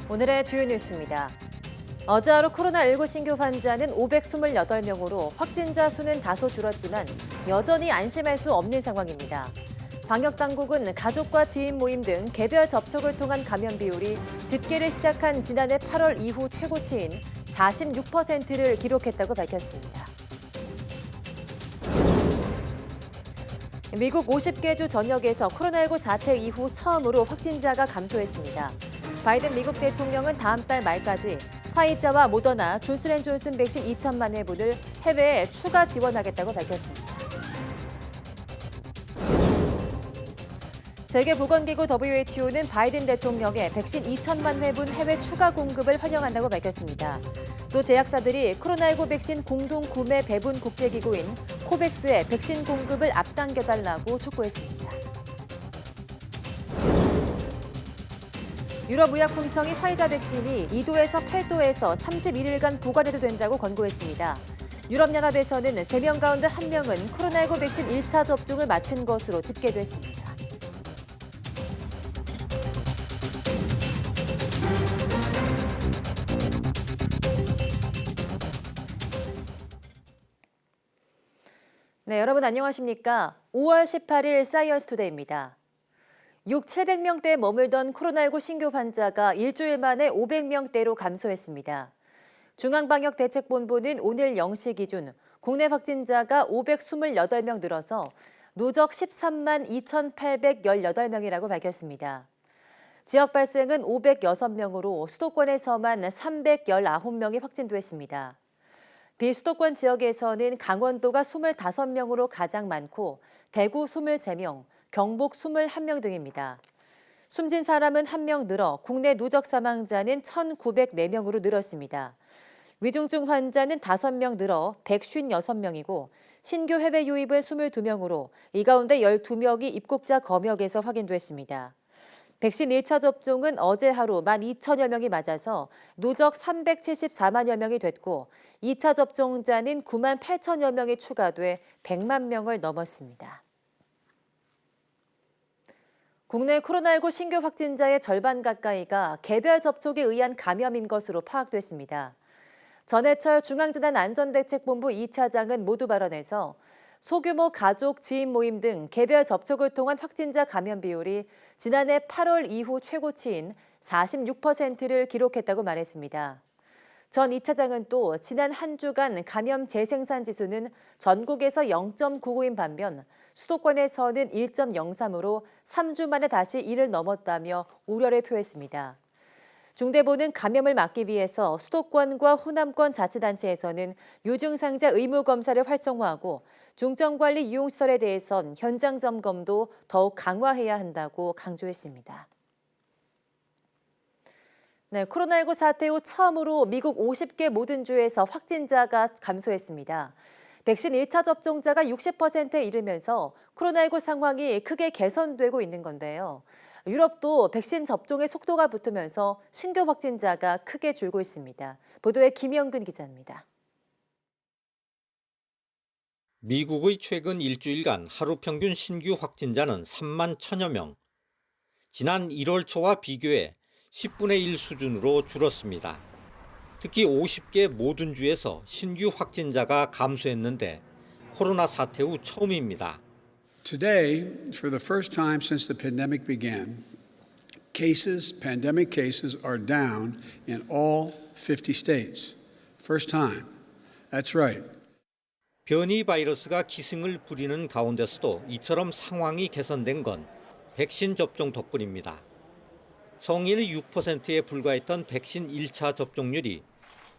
오늘의 주요 뉴스입니다. 어제 하루 코로나19 신규 환자는 528명으로 확진자 수는 다소 줄었지만 여전히 안심할 수 없는 상황입니다. 방역당국은 가족과 지인 모임 등 개별 접촉을 통한 감염 비율이 집계를 시작한 지난해 8월 이후 최고치인 46%를 기록했다고 밝혔습니다. 미국 50개 주 전역에서 코로나19 사태 이후 처음으로 확진자가 감소했습니다. 바이든 미국 대통령은 다음 달 말까지 화이자와 모더나, 존슨앤존슨 백신 2천만 회분을 해외에 추가 지원하겠다고 밝혔습니다. 세계보건기구 WHO는 바이든 대통령의 백신 2천만 회분 해외 추가 공급을 환영한다고 밝혔습니다. 또 제약사들이 코로나19 백신 공동 구매 배분 국제기구인 코백스의 백신 공급을 앞당겨달라고 촉구했습니다. 유럽의약품청이 화이자 백신이 2도에서 8도에서 31일간 보관해도 된다고 권고했습니다. 유럽연합에서는 3명 가운데 1명은 코로나19 백신 1차 접종을 마친 것으로 집계됐습니다. 네, 여러분 안녕하십니까? 5월 18일 사이언스 투데이입니다. 700명대에 머물던 코로나19 신규 환자가 일주일 만에 500명대로 감소했습니다. 중앙방역대책본부는 오늘 0시 기준 국내 확진자가 528명 늘어서 누적 13만 2,818명이라고 밝혔습니다. 지역 발생은 506명으로 수도권에서만 319명이 확진됐습니다. 비수도권 지역에서는 강원도가 25명으로 가장 많고 대구 23명, 경북 21명 등입니다. 숨진 사람은 1명 늘어 국내 누적 사망자는 1,904명으로 늘었습니다. 위중증 환자는 5명 늘어 156명이고 신규 해외 유입은 22명으로 이 가운데 12명이 입국자 검역에서 확인됐습니다. 백신 1차 접종은 어제 하루 12,000여 명이 맞아서 누적 374만여 명이 됐고 2차 접종자는 9만 8천여 명이 추가돼 100만 명을 넘었습니다. 국내 코로나19 신규 확진자의 절반 가까이가 개별 접촉에 의한 감염인 것으로 파악됐습니다. 전해철 중앙재난안전대책본부 2차장은 모두 발언해서 소규모 가족, 지인 모임 등 개별 접촉을 통한 확진자 감염 비율이 지난해 8월 이후 최고치인 46%를 기록했다고 말했습니다. 전 2차장은 또 지난 한 주간 감염 재생산 지수는 전국에서 0.99인 반면 수도권에서는 1.03으로 3주 만에 다시 1을 넘었다며 우려를 표했습니다. 중대본은 감염을 막기 위해서 수도권과 호남권 자치단체에서는 유증상자 의무 검사를 활성화하고 중증관리 이용시설에 대해선 현장 점검도 더욱 강화해야 한다고 강조했습니다. 네, 코로나19 사태 후 처음으로 미국 50개 모든 주에서 확진자가 감소했습니다. 백신 1차 접종자가 60%에 이르면서 코로나19 상황이 크게 개선되고 있는 건데요. 유럽도 백신 접종의 속도가 붙으면서 신규 확진자가 크게 줄고 있습니다. 보도에 김영근 기자입니다. 미국의 최근 일주일간 하루 평균 신규 확진자는 3만 1천여 명. 지난 1월 초와 비교해 10분의 1 수준으로 줄었습니다. 특히 50개 모든 주에서 신규 확진자가 감소했는데 코로나 사태 후 처음입니다. Today, for the first time since the pandemic began, pandemic cases are down in all 50 states. First time. That's right. 변이 바이러스가 기승을 부리는 가운데서도 이처럼 상황이 개선된 건 백신 접종 덕분입니다. 성인의 6%에 불과했던 백신 1차 접종률이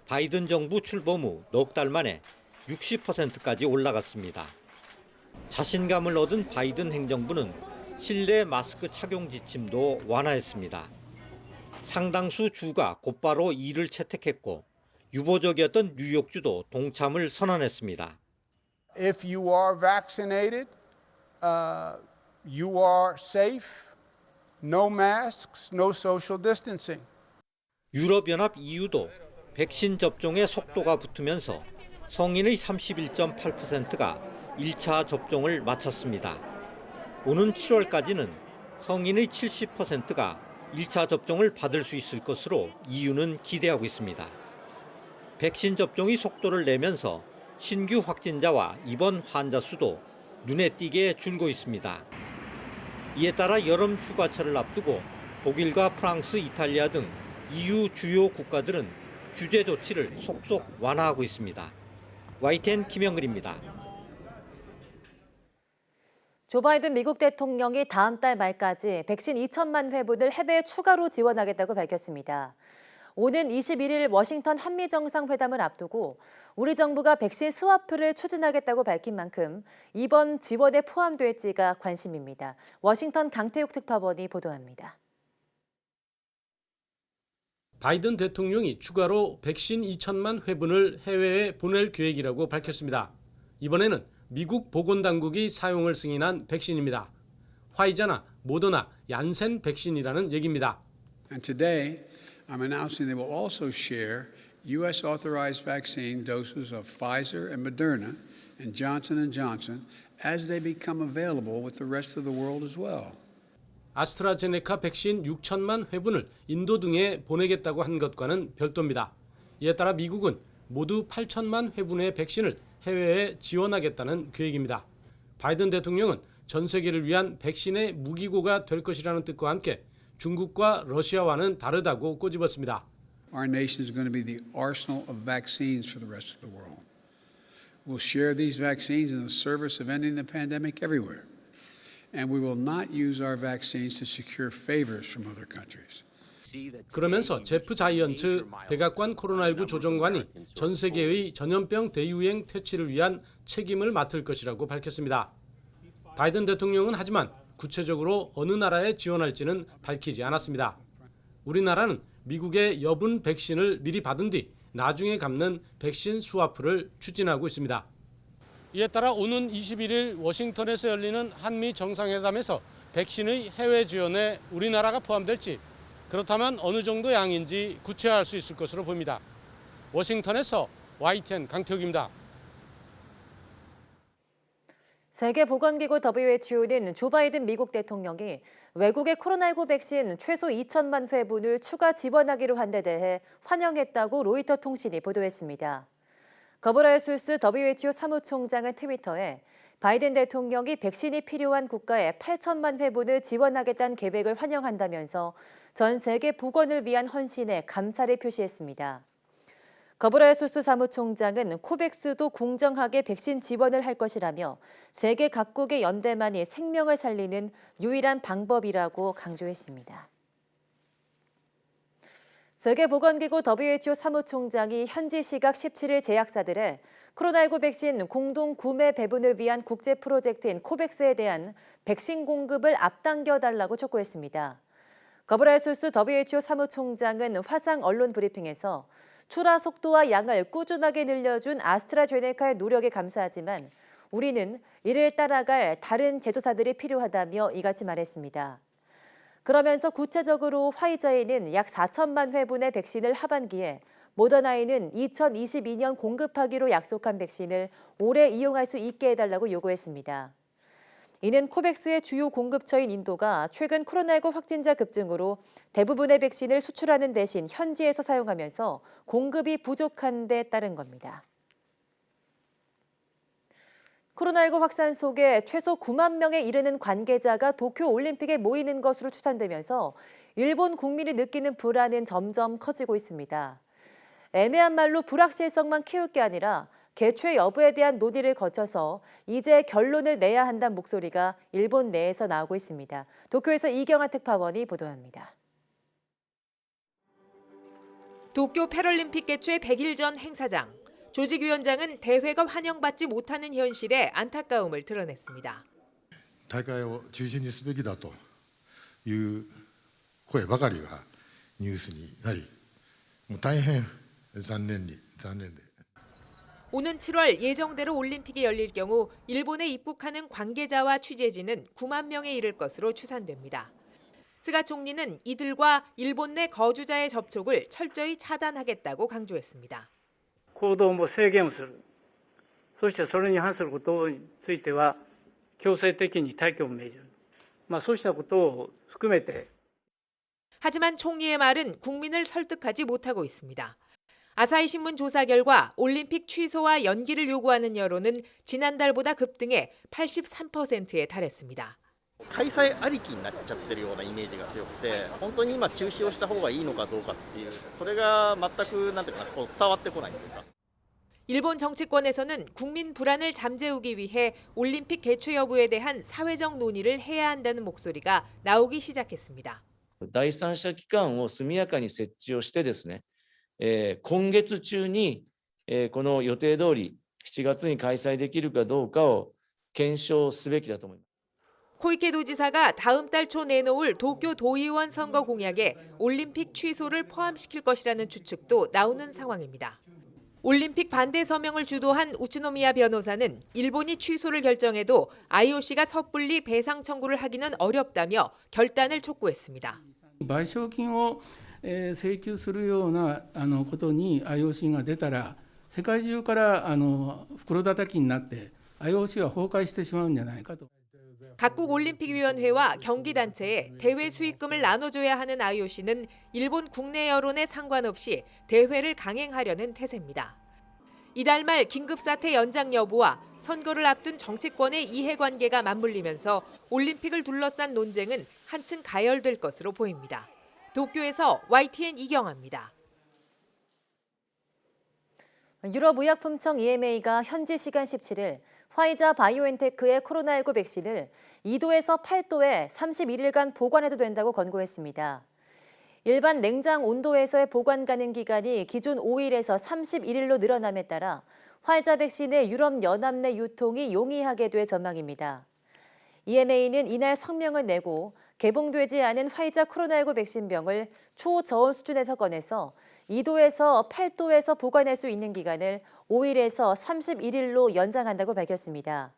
바이든 정부 출범 후 넉 달 만에 60%까지 올라갔습니다. 자신감을 얻은 바이든 행정부는 실내 마스크 착용 지침도 완화했습니다. 상당수 주가 곧바로 이를 채택했고 유보적이었던 뉴욕주도 동참을 선언했습니다. If you are vaccinated, you are safe. No masks, no social distancing. 유럽연합 EU도 백신 접종의 속도가 붙으면서 성인의 31.8%가 1차 접종을 마쳤습니다. 오는 7월까지는 성인의 70%가 1차 접종을 받을 수 있을 것으로 EU는 기대하고 있습니다. 백신 접종이 속도를 내면서 신규 확진자와 입원 환자 수도 눈에 띄게 줄고 있습니다. 이에 따라 여름 휴가철을 앞두고 독일과 프랑스, 이탈리아 등 EU 주요 국가들은 규제 조치를 속속 완화하고 있습니다. YTN 김영글입니다. 조 바이든 미국 대통령이 다음 달 말까지 백신 2천만 회분을 해외에 추가로 지원하겠다고 밝혔습니다. 오는 21일 워싱턴 한미정상회담을 앞두고 우리 정부가 백신 스와프를 추진하겠다고 밝힌 만큼 이번 지원에 포함될지가 관심입니다. 워싱턴 강태욱 특파원이 보도합니다. 바이든 대통령이 추가로 백신 2천만 회분을 해외에 보낼 계획이라고 밝혔습니다. 이번에는 미국 보건당국이 사용을 승인한 백신입니다. 화이자나 모더나, 얀센 백신이라는 얘기입니다. And today, I'm announcing they will also share U.S. authorized vaccine doses of Pfizer and Moderna and Johnson & Johnson as they become available with the rest of the world as well. 아스트라제네카 백신 6천만 회분을 인도 등에 보내겠다고 한 것과는 별도입니다. 이에 따라 미국은 모두 8천만 회분의 백신을 해외에 지원하겠다는 계획입니다. 바이든 대통령은 전 세계를 위한 백신의 무기고가 될 것이라는 뜻과 함께 중국과 러시아와는 다르다고 꼬집었습니다. Our nation is going to be the arsenal of vaccines for the rest of the world. We'll share these vaccines in the service of ending the pandemic everywhere. And we will not use our vaccines to secure favors from other countries. 그러면서 제프 자이언츠 백악관 코로나19 조정관이 전 세계의 전염병 대유행 퇴치를 위한 책임을 맡을 것이라고 밝혔습니다. 바이든 대통령은 하지만 구체적으로 어느 나라에 지원할지는 밝히지 않았습니다. 우리나라는 미국의 여분 백신을 미리 받은 뒤 나중에 갚는 백신 스와프를 추진하고 있습니다. 이에 따라 오는 21일 워싱턴에서 열리는 한미 정상회담에서 백신의 해외 지원에 우리나라가 포함될지, 그렇다면 어느 정도 양인지 구체화할 수 있을 것으로 보입니다. 워싱턴에서 YTN 강태욱입니다. 세계보건기구 WHO는 조 바이든 미국 대통령이 외국의 코로나19 백신 최소 2천만 회분을 추가 지원하기로 한 데 대해 환영했다고 로이터 통신이 보도했습니다. 거브라이술스 WHO 사무총장은 트위터에 바이든 대통령이 백신이 필요한 국가에 8천만 회분을 지원하겠다는 계획을 환영한다면서 전 세계 보건을 위한 헌신에 감사를 표시했습니다. 거브라이술스 사무총장은 코백스도 공정하게 백신 지원을 할 것이라며 세계 각국의 연대만이 생명을 살리는 유일한 방법이라고 강조했습니다. 세계보건기구 WHO 사무총장이 현지 시각 17일 제약사들의 코로나19 백신 공동 구매 배분을 위한 국제 프로젝트인 코백스에 대한 백신 공급을 앞당겨달라고 촉구했습니다. 거브라이술스 WHO 사무총장은 화상 언론 브리핑에서 출하 속도와 양을 꾸준하게 늘려준 아스트라제네카의 노력에 감사하지만 우리는 이를 따라갈 다른 제조사들이 필요하다며 이같이 말했습니다. 그러면서 구체적으로 화이자에는 약 4천만 회분의 백신을 하반기에, 모더나에는 2022년 공급하기로 약속한 백신을 올해 이용할 수 있게 해달라고 요구했습니다. 이는 코백스의 주요 공급처인 인도가 최근 코로나19 확진자 급증으로 대부분의 백신을 수출하는 대신 현지에서 사용하면서 공급이 부족한 데 따른 겁니다. 코로나19 확산 속에 최소 9만 명에 이르는 관계자가 도쿄올림픽에 모이는 것으로 추산되면서 일본 국민이 느끼는 불안은 점점 커지고 있습니다. 애매한 말로 불확실성만 키울 게 아니라 개최 여부에 대한 논의를 거쳐서 이제 결론을 내야 한다는 목소리가 일본 내에서 나오고 있습니다. 도쿄에서 이경아 특파원이 보도합니다. 도쿄 패럴림픽 개최 100일 전 행사장. 조직위원장은 대회가 환영받지 못하는 현실에 안타까움을 드러냈습니다. 大会を中止にすべきだという声ばかりがニュースになり、もう大変残念で。 오는 7월 예정대로 올림픽이 열릴 경우 일본에 입국하는 관계자와 취재진은 9만 명에 이를 것으로 추산됩니다. 스가 총리는 이들과 일본 내 거주자의 접촉을 철저히 차단하겠다고 강조했습니다. 行動も制限をする。そしてそれに反することについては強制的に退去を命じる。そうしたことを含めて。 하지만 총리의 말은 국민을 설득하지 못하고 있습니다. 아사히 신문 조사 결과 올림픽 취소와 연기를 요구하는 여론은 지난달보다 급등해 83%에 달했습니다. 開催ありきになっちゃってるようなイメージが強くて、本当に今中止をした方がいいのかどうかっていう、それが全くなんていうかな、こう伝わってこないというか。 일본 정치권에서는 국민 불안을 잠재우기 위해 올림픽 개최 여부에 대한 사회적 논의를 해야 한다는 목소리가 나오기 시작했습니다. 第三者機関を速やかに設置をしてですね、今月中に、この予定通り7月に開催できるかどうかを検証すべきだと思います。 코이케 도지사가 다음 달 초 내놓을 도쿄 도의원 선거 공약에 올림픽 취소를 포함시킬 것이라는 추측도 나오는 상황입니다. 올림픽 반대 서명을 주도한 우츠노미야 변호사는 일본이 취소를 결정해도 IOC가 섣불리 배상 청구를 하기는 어렵다며 결단을 촉구했습니다. 賠償金を請求するようなことに IOC が出たら、世界中から袋叩きになって IOC は崩壊してしまうんじゃないかと。 각국 올림픽위원회와 경기단체에 대회 수익금을 나눠줘야 하는 IOC는 일본 국내 여론에 상관없이 대회를 강행하려는 태세입니다. 이달 말 긴급사태 연장 여부와 선거를 앞둔 정치권의 이해관계가 맞물리면서 올림픽을 둘러싼 논쟁은 한층 가열될 것으로 보입니다. 도쿄에서 YTN 이경아입니다. 유럽의약품청 EMA가 현지 시간 17일 화이자 바이오엔테크의 코로나19 백신을 2도에서 8도에 31일간 보관해도 된다고 권고했습니다. 일반 냉장 온도에서의 보관 가능 기간이 기존 5일에서 31일로 늘어남에 따라 화이자 백신의 유럽연합 내 유통이 용이하게 될 전망입니다. EMA는 이날 성명을 내고 개봉되지 않은 화이자 코로나19 백신병을 초저온 수준에서 꺼내서 2도에서 8도에서 보관할 수 있는 기간을 5일에서 31일로 연장한다고 밝혔습니다.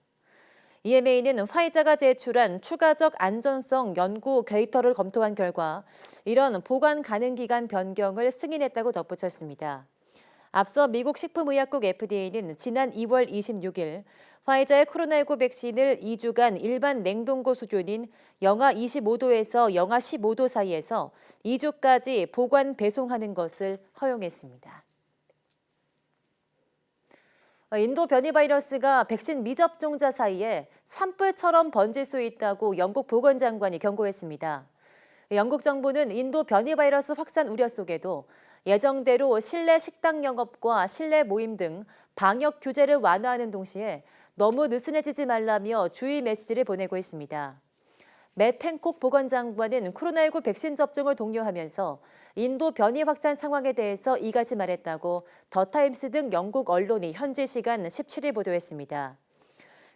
EMA는 화이자가 제출한 추가적 안전성 연구 데이터를 검토한 결과 이런 보관 가능 기간 변경을 승인했다고 덧붙였습니다. 앞서 미국 식품의약국 FDA는 지난 2월 26일 화이자의 코로나19 백신을 2주간 일반 냉동고 수준인 영하 25도에서 영하 15도 사이에서 2주까지 보관 배송하는 것을 허용했습니다. 인도 변이 바이러스가 백신 미접종자 사이에 산불처럼 번질 수 있다고 영국 보건장관이 경고했습니다. 영국 정부는 인도 변이 바이러스 확산 우려 속에도 예정대로 실내 식당 영업과 실내 모임 등 방역 규제를 완화하는 동시에 너무 느슨해지지 말라며 주의 메시지를 보내고 있습니다. 맷 행콕 보건장관은 코로나19 백신 접종을 독려하면서 인도 변이 확산 상황에 대해서 이같이 말했다고 더타임스 등 영국 언론이 현지 시간 17일 보도했습니다.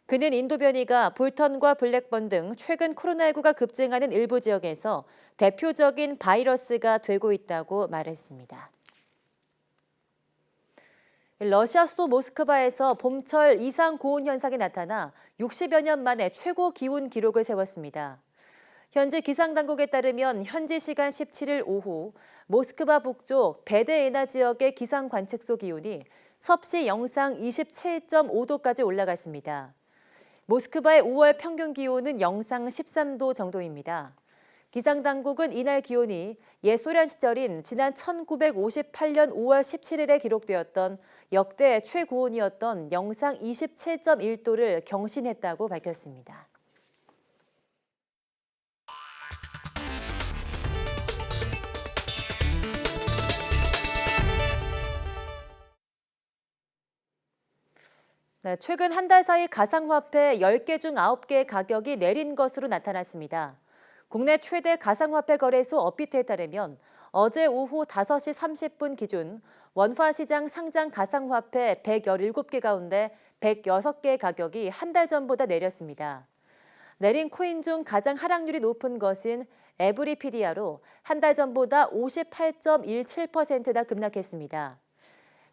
그는 인도 변이가 볼턴과 블랙번 등 최근 코로나19가 급증하는 일부 지역에서 대표적인 바이러스가 되고 있다고 말했습니다. 러시아 수도 모스크바에서 봄철 이상 고온 현상이 나타나 60여 년 만에 최고 기온 기록을 세웠습니다. 현지 기상당국에 따르면 현지 시간 17일 오후 모스크바 북쪽 베데에나 지역의 기상 관측소 기온이 섭씨 영상 27.5도까지 올라갔습니다. 모스크바의 5월 평균 기온은 영상 13도 정도입니다. 기상당국은 이날 기온이 옛소련 시절인 지난 1958년 5월 17일에 기록되었던 역대 최고온이었던 영상 27.1도를 경신했다고 밝혔습니다. 네, 최근 한 달 사이 가상화폐 10개 중 9개의 가격이 내린 것으로 나타났습니다. 국내 최대 가상화폐 거래소 업비트에 따르면 어제 오후 5시 30분 기준 원화시장 상장 가상화폐 117개 가운데 106개의 가격이 한 달 전보다 내렸습니다. 내린 코인 중 가장 하락률이 높은 것은 에브리피디아로 한 달 전보다 58.17%나 급락했습니다.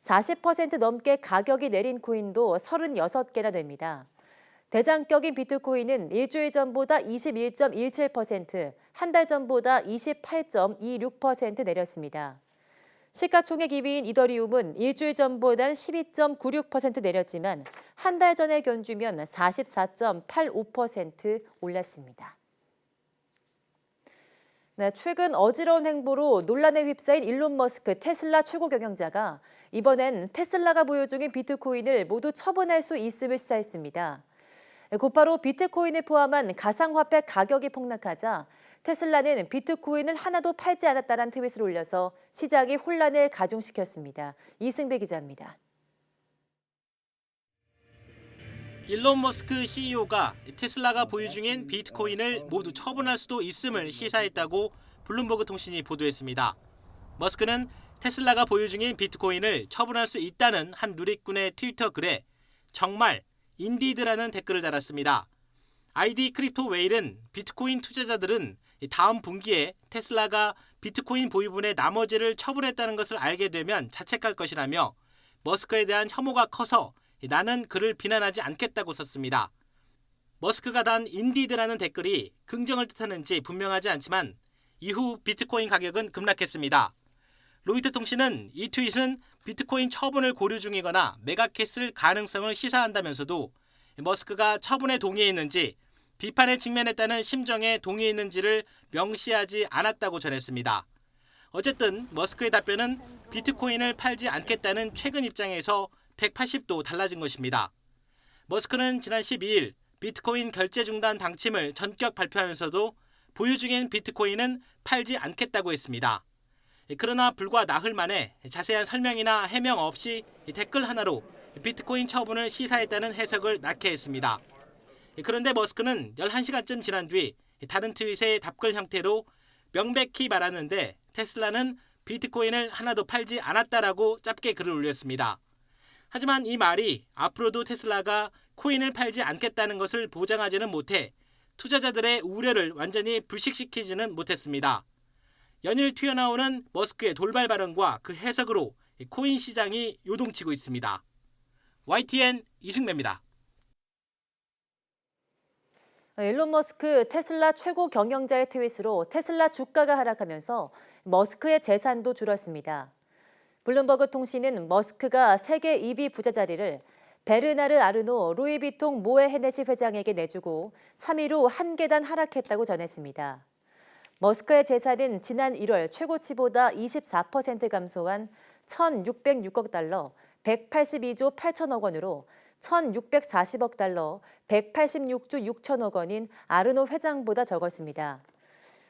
40% 넘게 가격이 내린 코인도 36개나 됩니다. 대장격인 비트코인은 일주일 전보다 21.17%, 한 달 전보다 28.26% 내렸습니다. 시가총액 2위인 이더리움은 일주일 전보단 12.96% 내렸지만 한 달 전에 견주면 44.85% 올랐습니다. 네, 최근 어지러운 행보로 논란에 휩싸인 일론 머스크 테슬라 최고 경영자가 이번엔 테슬라가 보유 중인 비트코인을 모두 처분할 수 있음을 시사했습니다. 곧바로 비트코인을 포함한 가상화폐 가격이 폭락하자 테슬라는 비트코인을 하나도 팔지 않았다는 트윗을 올려서 시장의 혼란을 가중시켰습니다. 이승배 기자입니다. 일론 머스크 CEO가 테슬라가 보유 중인 비트코인을 모두 처분할 수도 있음을 시사했다고 블룸버그 통신이 보도했습니다. 머스크는 테슬라가 보유 중인 비트코인을 처분할 수 있다는 한 누리꾼의 트위터 글에 정말 인디드라는 댓글을 달았습니다. 아이디 크립토 웨일은 비트코인 투자자들은 다음 분기에 테슬라가 비트코인 보유분의 나머지를 처분했다는 것을 알게 되면 자책할 것이라며 머스크에 대한 혐오가 커서 나는 그를 비난하지 않겠다고 썼습니다. 머스크가 단 인디드라는 댓글이 긍정을 뜻하는지 분명하지 않지만 이후 비트코인 가격은 급락했습니다. 로이터 통신은 이 트윗은 비트코인 처분을 고려 중이거나 매각했을 가능성을 시사한다면서도 머스크가 처분에 동의했는지 비판에 직면했다는 심정에 동의했는지를 명시하지 않았다고 전했습니다. 어쨌든 머스크의 답변은 비트코인을 팔지 않겠다는 최근 입장에서 180도 달라진 것입니다. 머스크는 지난 12일 비트코인 결제 중단 방침을 전격 발표하면서도 보유 중인 비트코인은 팔지 않겠다고 했습니다. 그러나 불과 나흘 만에 자세한 설명이나 해명 없이 댓글 하나로 비트코인 처분을 시사했다는 해석을 낳게 했습니다. 그런데 머스크는 11시간쯤 지난 뒤 다른 트윗의 답글 형태로 명백히 말하는데 테슬라는 비트코인을 하나도 팔지 않았다라고 짧게 글을 올렸습니다. 하지만 이 말이 앞으로도 테슬라가 코인을 팔지 않겠다는 것을 보장하지는 못해 투자자들의 우려를 완전히 불식시키지는 못했습니다. 연일 튀어나오는 머스크의 돌발 발언과 그 해석으로 코인 시장이 요동치고 있습니다. YTN 이승배입니다. 일론 머스크 테슬라 최고 경영자의 트윗으로 테슬라 주가가 하락하면서 머스크의 재산도 줄었습니다. 블룸버그 통신은 머스크가 세계 2위 부자 자리를 베르나르 아르노 루이비통 모에 헤네시 회장에게 내주고 3위로 한 계단 하락했다고 전했습니다. 머스크의 재산은 지난 1월 최고치보다 24% 감소한 1,606억 달러, 182조 8천억 원으로 1,640억 달러, 186조 6천억 원인 아르노 회장보다 적었습니다.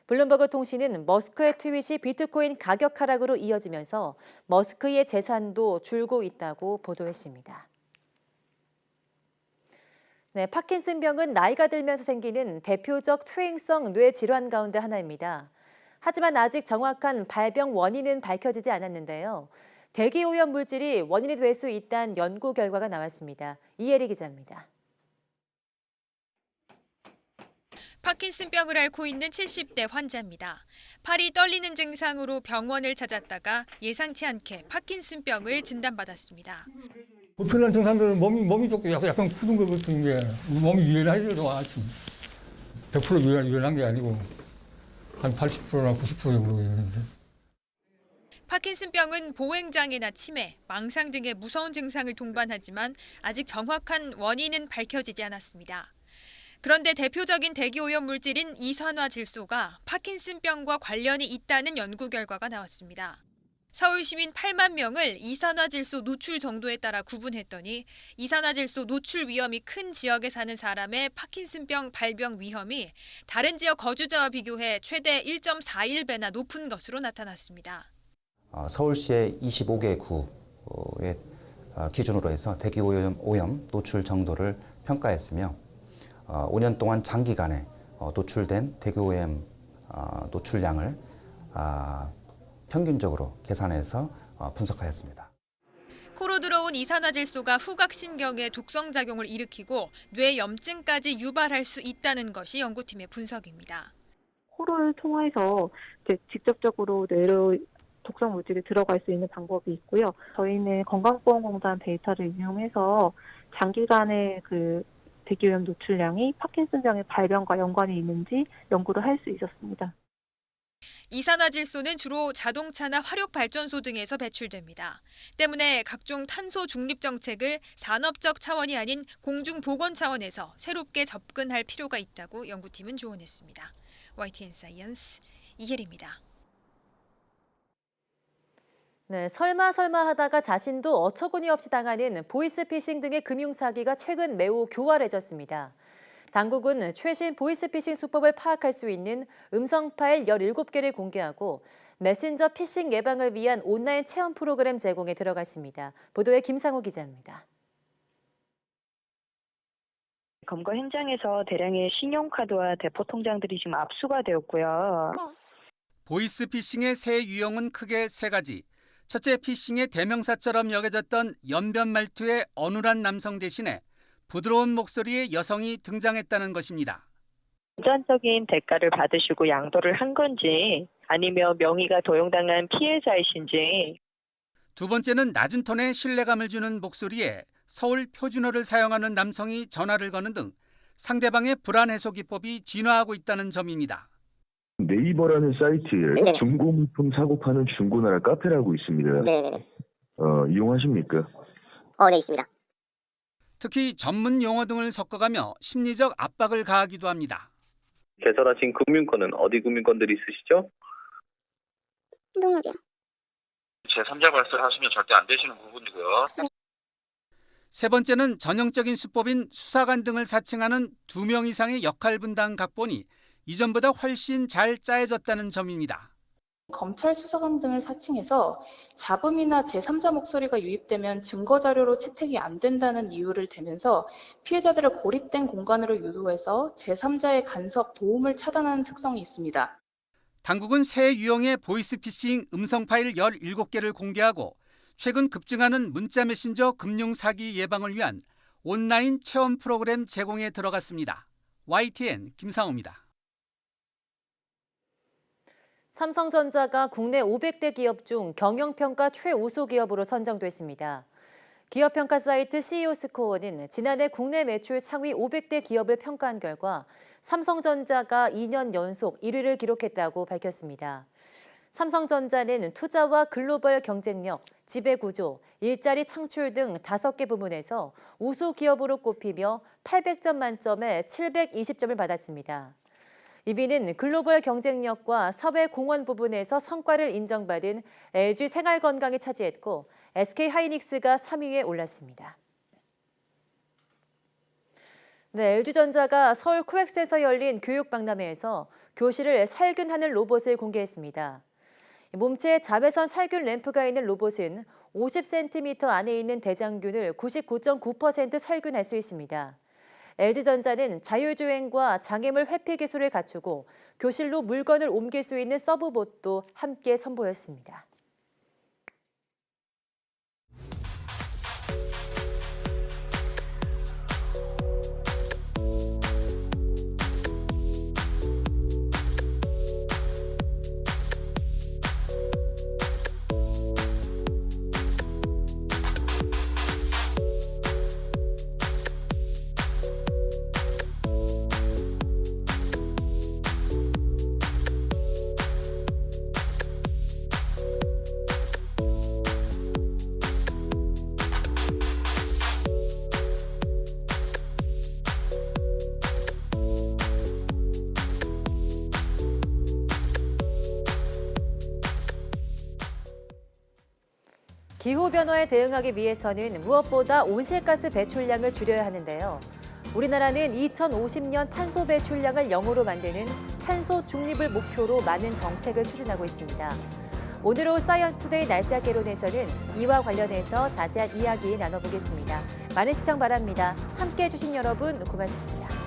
블룸버그 통신은 머스크의 트윗이 비트코인 가격 하락으로 이어지면서 머스크의 재산도 줄고 있다고 보도했습니다. 네, 파킨슨병은 나이가 들면서 생기는 대표적 퇴행성 뇌 질환 가운데 하나입니다. 하지만 아직 정확한 발병 원인은 밝혀지지 않았는데요. 대기오염 물질이 원인이 될 수 있다는 연구 결과가 나왔습니다. 이혜리 기자입니다. 파킨슨병을 앓고 있는 70대 환자입니다. 팔이 떨리는 증상으로 병원을 찾았다가 예상치 않게 파킨슨병을 진단받았습니다. 불편한 증상들은 몸이 조금 약간 굳은 것 같은 게 몸이 유연하지도 않지. 100% 유연한 게 아니고 한 80%나 90% 정도 유연한데. 파킨슨병은 보행장애나 치매, 망상 등의 무서운 증상을 동반하지만 아직 정확한 원인은 밝혀지지 않았습니다. 그런데 대표적인 대기오염 물질인 이산화질소가 파킨슨병과 관련이 있다는 연구 결과가 나왔습니다. 서울 시민 8만 명을 이산화질소 노출 정도에 따라 구분했더니 이산화질소 노출 위험이 큰 지역에 사는 사람의 파킨슨병 발병 위험이 다른 지역 거주자와 비교해 최대 1.41배나 높은 것으로 나타났습니다. 서울시의 25개 구의 기준으로 해서 대기오염 노출 정도를 평가했으며 5년 동안 장기간에 노출된 대기오염 노출량을 평균적으로 계산해서 분석하였습니다. 코로 들어온 이산화질소가 후각신경에 독성작용을 일으키고 뇌염증까지 유발할 수 있다는 것이 연구팀의 분석입니다. 코를 통해서 직접적으로 뇌로 독성 물질이 들어갈 수 있는 방법이 있고요. 저희는 건강보험공단 데이터를 이용해서 장기간의 대기오염 노출량이 파킨슨병의 발병과 연관이 있는지 연구를 할 수 있었습니다. 이산화질소는 주로 자동차나 화력발전소 등에서 배출됩니다. 때문에 각종 탄소 중립 정책을 산업적 차원이 아닌 공중보건 차원에서 새롭게 접근할 필요가 있다고 연구팀은 조언했습니다. YTN 사이언스 이혜리입니다. 네, 설마 하다가 자신도 어처구니 없이 당하는 보이스피싱 등의 금융사기가 최근 매우 교활해졌습니다. 당국은 최신 보이스피싱 수법을 파악할 수 있는 음성 파일 17개를 공개하고 메신저 피싱 예방을 위한 온라인 체험 프로그램 제공에 들어갔습니다. 보도에 김상호 기자입니다. 검거 현장에서 대량의 신용카드와 대포 통장들이 지금 압수가 되었고요. 보이스피싱의 새 유형은 크게 세 가지. 첫째, 피싱의 대명사처럼 여겨졌던 연변 말투의 어눌한 남성 대신에 부드러운 목소리의 여성이 등장했다는 것입니다. 금전적인 대가를 받으시고 양도를 한 건지 아니면 명의가 도용당한 피해자이신지. 두 번째는 낮은 톤의 신뢰감을 주는 목소리에 서울 표준어를 사용하는 남성이 전화를 거는 등 상대방의 불안 해소 기법이 진화하고 있다는 점입니다. 네이버라는 사이트에 중고물품 사고 파는 중고나라 카페라고 있습니다. 네네. 이용하십니까? 네, 있습니다. 특히 전문 용어 등을 섞어가며 심리적 압박을 가하기도 합니다. 개설하신 금융권은 어디 금융권들이 있으시죠? 신동엽이요. 제3자 발설 하시면 절대 안 되시는 부분이고요. 세 번째는 전형적인 수법인 수사관 등을 사칭하는 2명 이상의 역할 분담 각본이 이전보다 훨씬 잘 짜여졌다는 점입니다. 검찰 수사관 등을 사칭해서 잡음이나 제3자 목소리가 유입되면 증거자료로 채택이 안 된다는 이유를 대면서 피해자들을 고립된 공간으로 유도해서 제3자의 간섭, 도움을 차단하는 특성이 있습니다. 당국은 새 유형의 보이스피싱 음성 파일 17개를 공개하고 최근 급증하는 문자 메신저 금융 사기 예방을 위한 온라인 체험 프로그램 제공에 들어갔습니다. YTN 김상호입니다. 삼성전자가 국내 500대 기업 중 경영평가 최우수 기업으로 선정됐습니다. 기업평가 사이트 CEO 스코어는 지난해 국내 매출 상위 500대 기업을 평가한 결과 삼성전자가 2년 연속 1위를 기록했다고 밝혔습니다. 삼성전자는 투자와 글로벌 경쟁력, 지배구조, 일자리 창출 등 5개 부문에서 우수 기업으로 꼽히며 800점 만점에 720점을 받았습니다. 2위는 글로벌 경쟁력과 사회 공헌 부분에서 성과를 인정받은 LG 생활건강이 차지했고 SK하이닉스가 3위에 올랐습니다. 네, LG전자가 서울 코엑스에서 열린 교육박람회에서 교실을 살균하는 로봇을 공개했습니다. 몸체에 자외선 살균 램프가 있는 로봇은 50cm 안에 있는 대장균을 99.9% 살균할 수 있습니다. LG전자는 자율주행과 장애물 회피 기술을 갖추고 교실로 물건을 옮길 수 있는 서브봇도 함께 선보였습니다. 기후변화에 대응하기 위해서는 무엇보다 온실가스 배출량을 줄여야 하는데요. 우리나라는 2050년 탄소 배출량을 0으로 만드는 탄소 중립을 목표로 많은 정책을 추진하고 있습니다. 오늘 오후 사이언스 투데이 날씨학 개론에서는 이와 관련해서 자세한 이야기 나눠보겠습니다. 많은 시청 바랍니다. 함께해 주신 여러분 고맙습니다.